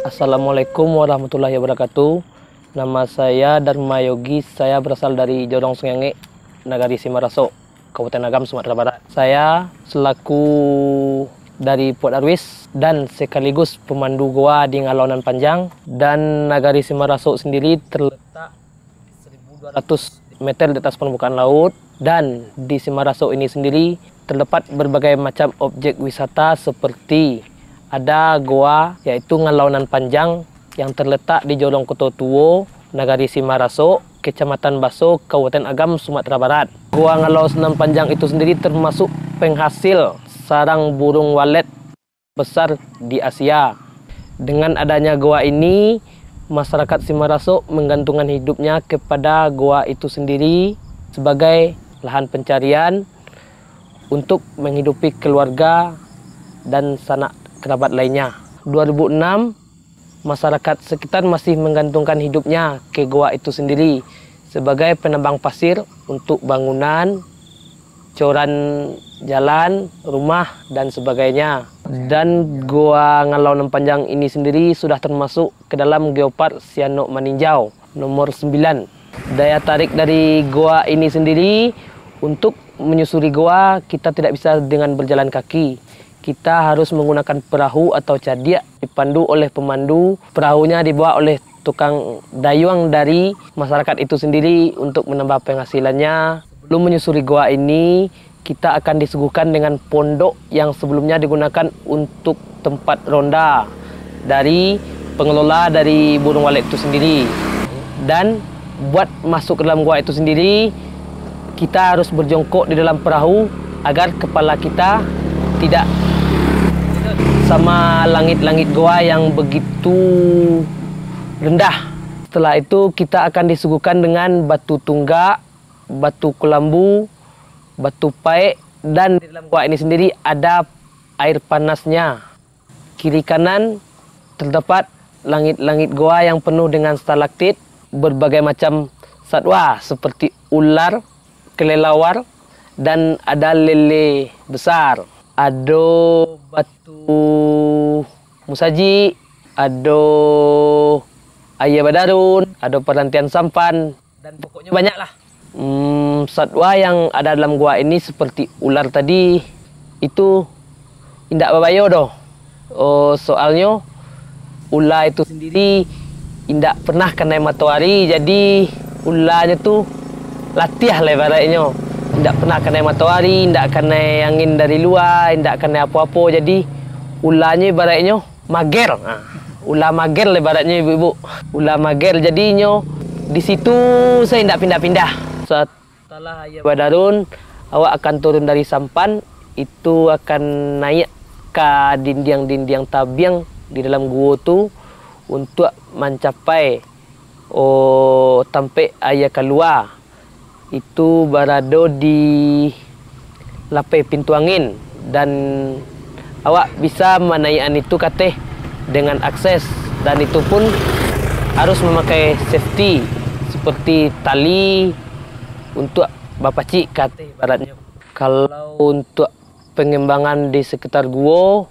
Assalamualaikum warahmatullahi wabarakatuh. Nama saya Dharma Yogi. Saya berasal dari Jorong Sengenge, Nagari Simaraso, Kabupaten Agam, Sumatera Barat. Saya selaku dari Port Darwis dan sekaligus pemandu goa di Ngalonan Panjang. Dan Nagari Simaraso sendiri terletak 1.200 meter di atas permukaan laut. Dan di Simaraso ini sendiri terdapat berbagai macam objek wisata seperti ada goa yaitu Ngalonan Panjang yang terletak di Jolong Koto Tuo, Nagari Simaraso, Kecamatan Baso, Kabupaten Agam, Sumatera Barat. Goa Ngalonan Panjang itu sendiri termasuk penghasil sarang burung walet besar di Asia. Dengan adanya goa ini, masyarakat Simaraso menggantungkan hidupnya kepada goa itu sendiri sebagai lahan pencarian untuk menghidupi keluarga dan sanak kerabat lainnya. 2006, masyarakat sekitar masih menggantungkan hidupnya ke goa itu sendiri sebagai penambang pasir untuk bangunan, coran jalan, rumah, dan sebagainya. Dan goa Ngalonan Panjang ini sendiri sudah termasuk ke dalam Geopark Sianok Maninjau nomor 9. Daya tarik dari goa ini sendiri, untuk menyusuri goa kita tidak bisa dengan berjalan kaki. Kita harus menggunakan perahu atau cadiak dipandu oleh pemandu. Perahunya dibawa oleh tukang dayung dari masyarakat itu sendiri untuk menambah penghasilannya. Sebelum menyusuri goa ini, kita akan disuguhkan dengan pondok yang sebelumnya digunakan untuk tempat ronda dari pengelola dari burung walet itu sendiri. Dan buat masuk ke dalam goa itu sendiri, kita harus berjongkok di dalam perahu agar kepala kita tidak sama langit-langit goa yang begitu rendah. Setelah itu kita akan disuguhkan dengan batu tunggak, batu kelambu, batu paek, dan di dalam goa ini sendiri ada air panasnya. Kiri kanan terdapat langit-langit goa yang penuh dengan stalaktit, berbagai macam satwa seperti ular, kelelawar, dan ada lele besar. Ada batu musaji, ada ayam badarun, ada perhentian sampan, dan pokoknya banyaklah. Satwa yang ada dalam gua ini seperti ular tadi itu indak babayo doh. Soalnya ular itu sendiri indak pernah kena matahari, jadi ularnya tuh latihan lah ibaratnya. Tidak pernah kena matahari, tidak kena angin dari luar, tidak kena apa-apa. Jadi ularnya ibaratnya mager. Ular mager lah ibaratnya ibu-ibu. Ular mager jadinya di situ saya tidak pindah-pindah. Setelah ayam badarun, awak akan turun dari sampan, itu akan naik ke dinding-dinding tabiang di dalam gua tu untuk mencapai sampai ayah keluar. Itu berada di lapai pintu angin dan awak bisa menaikkan itu kateh dengan akses, dan itu pun harus memakai safety seperti tali untuk bapacik kateh baratnya. Kalau untuk pengembangan di sekitar gua,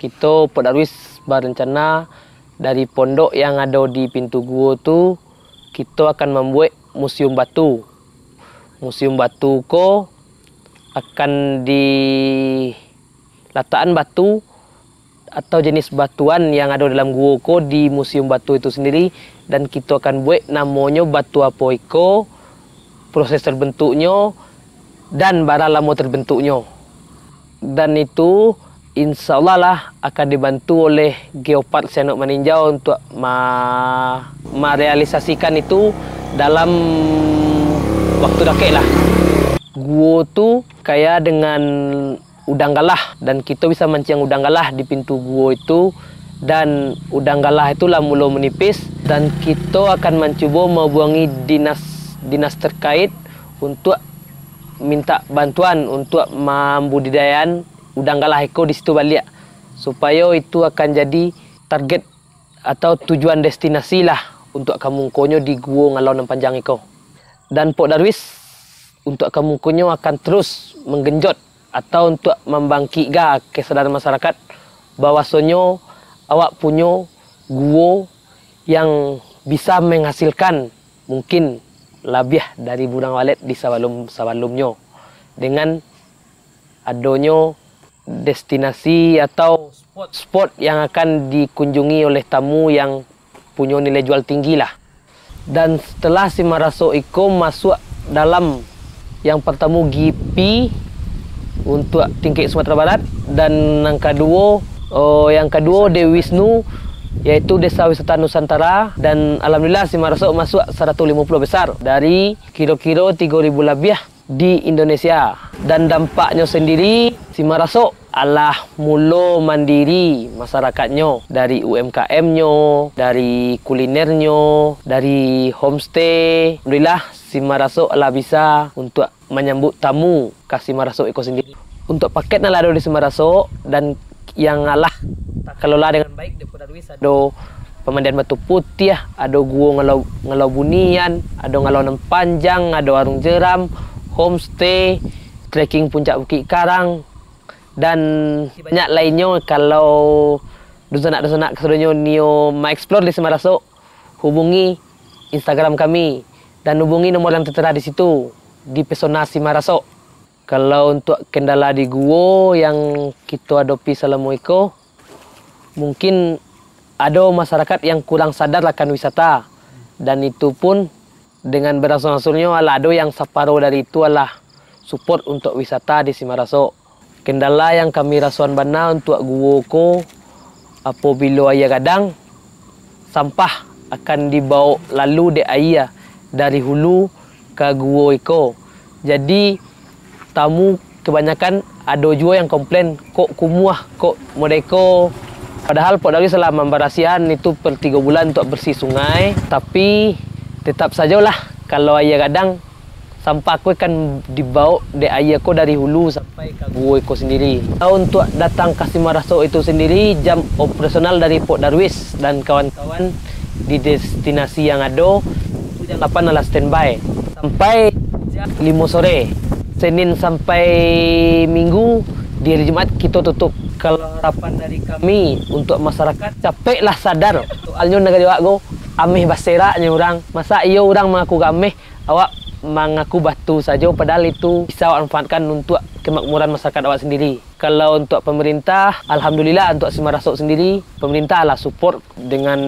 kita Port Darwis berencana dari pondok yang ada di pintu gua tu kita akan membuat museum batu. Museum batu ko akan diletakkan batu atau jenis batuan yang ada dalam gua ko di museum batu itu sendiri, dan kita akan buat namanya batu apa iko, proses terbentuknya, dan bara lama terbentuknya. Dan itu insya Allah lah akan dibantu oleh Geopark Sianok Maninjau untuk merealisasikan itu dalam waktu dekat lah. Gua tu kayak dengan udang galah, dan kita bisa mancing udang galah di pintu gua itu, dan udang galah itulah mula menipis, dan kita akan mencoba menghubungi dinas terkait untuk minta bantuan untuk membudidayakan udang galah itu di situ balik, supaya itu akan jadi target atau tujuan destinasi lah untuk kamungkonyo di gua Ngalonan Panjang itu. Dan Port Darwis untuk kamungkonyo akan terus menggenjot atau untuk membangkitkan kesadaran masyarakat bahwasanya awak punya gua yang bisa menghasilkan mungkin lebih dari Burang Walet di sebelumnya, dengan adanya destinasi atau spot yang akan dikunjungi oleh tamu yang punya nilai jual tinggi lah. Dan setelah Simaraso Iko masuk dalam yang pertama GP untuk tingkat Sumatera Barat, dan yang kedua Dewi Wisnu yaitu Desa Wisata Nusantara, dan alhamdulillah Simaraso masuk 150 besar dari kira-kira 3.000 lebih di Indonesia. Dan dampaknya sendiri Simaraso adalah mula mandiri masyarakatnya, dari UMKM-nya, dari kulinernya, dari homestay. Alhamdulillah Simaraso adalah bisa untuk menyambut tamu ke Simaraso Iko sendiri. Untuk paket yang ada di Simaraso dan yang alah tak kelola dengan baik di Darwis, ada pemandian batu putih, ada gua Ngalau Bunian, ada Ngalau Panjang, ada warung jeram, homestay, trekking puncak Bukit Karang, dan banyak lainnya. Kalau dosa-dosa keseluruhnya Nio explore di Simaraso, hubungi Instagram kami dan hubungi nomor yang tertera di situ di Pesona Simaraso. Kalau untuk kendala di gua yang kita hadapi selama itu, mungkin ada masyarakat yang kurang sadar akan wisata, dan itu pun dengan beransur-ansurnya ada yang separuh dari itu adalah support untuk wisata di Simaraso. Kendala yang kami rasuan bana untuk gua ko, apabila ayah kadang sampah akan dibawa lalu de ayah dari hulu ke gua iko. Jadi tamu kebanyakan ada juga yang komplain, kok kumuah, kok modeko. Padahal Pok Darwis selama memberasihan itu per 3 bulan untuk bersih sungai, tapi tetap sajalah kalau ayah kadang sampah aku kan dibawa de ayah ko dari hulu sampai ke gua ko sendiri. Untuk datang ke Simaraso itu sendiri, jam operasional dari Pok Darwis dan kawan-kawan di destinasi yang ada jam 8 adalah standby sampai jam 5 sore. Senin sampai Minggu, di hari Jumat kita tutup. Kalau harapan dari kami untuk masyarakat, capeklah sadar. Soalnya negara aku ameh baseraknya orang. Masa iya orang mengaku ameh, awak mengaku batu saja, padahal itu bisa awak manfaatkan untuk kemakmuran masyarakat awak sendiri. Kalau untuk pemerintah, alhamdulillah untuk Simaraso sendiri, pemerintah lah support dengan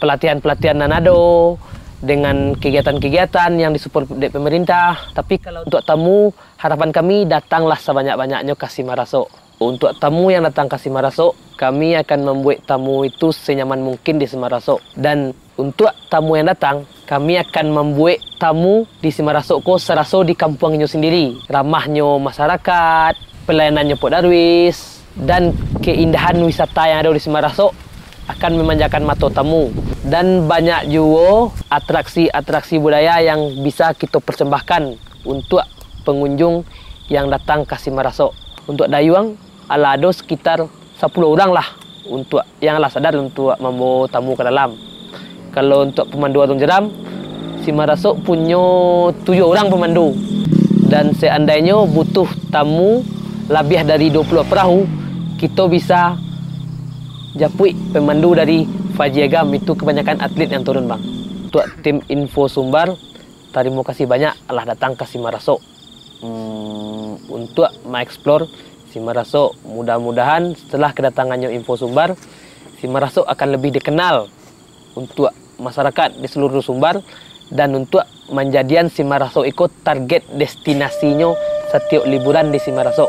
pelatihan-pelatihan nanado, dengan kegiatan-kegiatan yang disupport oleh pemerintah. Tapi kalau untuk tamu, harapan kami datanglah sebanyak-banyaknya ke Simaraso. Untuk tamu yang datang ke Simaraso, kami akan membuat tamu itu senyaman mungkin di Simaraso. Dan untuk tamu yang datang, kami akan membuat tamu di Simaraso ko serasa di kampungnya sendiri. Ramahnya masyarakat, pelayanannya Pok Darwis, dan keindahan wisata yang ada di Simaraso akan memanjakan mata tamu. Dan banyak juga atraksi-atraksi budaya yang bisa kita persembahkan untuk pengunjung yang datang ke Simaraso. Untuk dayuang, ada sekitar 10 orang lah untuk yang lah sadar untuk membawa tamu ke dalam. Kalau untuk pemandu warung jeram, Simaraso punya 7 orang pemandu. Dan seandainya butuh tamu lebih dari 20 perahu, kita bisa japui pemandu dari Fajiagam, itu kebanyakan atlet yang turun bang. Untuk tim Info Sumbar, terima kasih banyak telah datang ke Simaraso untuk mengeksplor Simaraso. Mudah-mudahan setelah kedatangannya Info Sumbar, Simaraso akan lebih dikenal untuk masyarakat di seluruh Sumbar, dan untuk menjadikan Simaraso ikut target destinasinya setiap liburan di Simaraso.